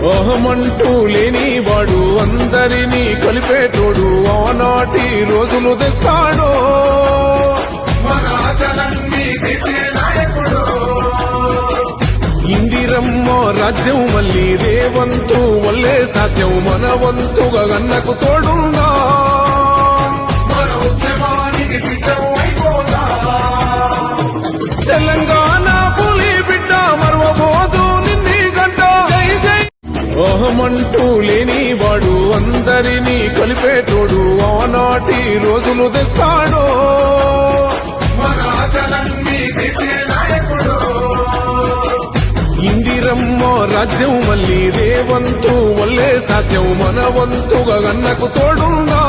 ఓహమంటూ లేని వాడు అందరినీ కలిపేటోడు ఆనాటి రోజులు తెస్తాడు మన ఆశలన్నీ తీర్చే నాయకుడు ఇందిరమ్మ రాజ్యం మళ్ళీ రేవంతు వల్లే సాధ్యం మన వంతుగా గన్నకు తోడుందా మన ఉద్యమానికి సిద్ధం అయిపోదా తెలంగాణ పులి బిడ్డ మరవబోదు నిన్ని గంట జై జై ఓహమంటూ లేని వాడు అందరినీ కలిపేటోడు ఆనాటి రోజులు తెస్తాడు మన ఆశలన్నీ తీర్చే నాయకుడు ఇందిరమ్మ రాజ్యం మళ్ళీ రేవంతు వల్లే సాధ్యం మన వంతుగా గన్నకు తోడుందా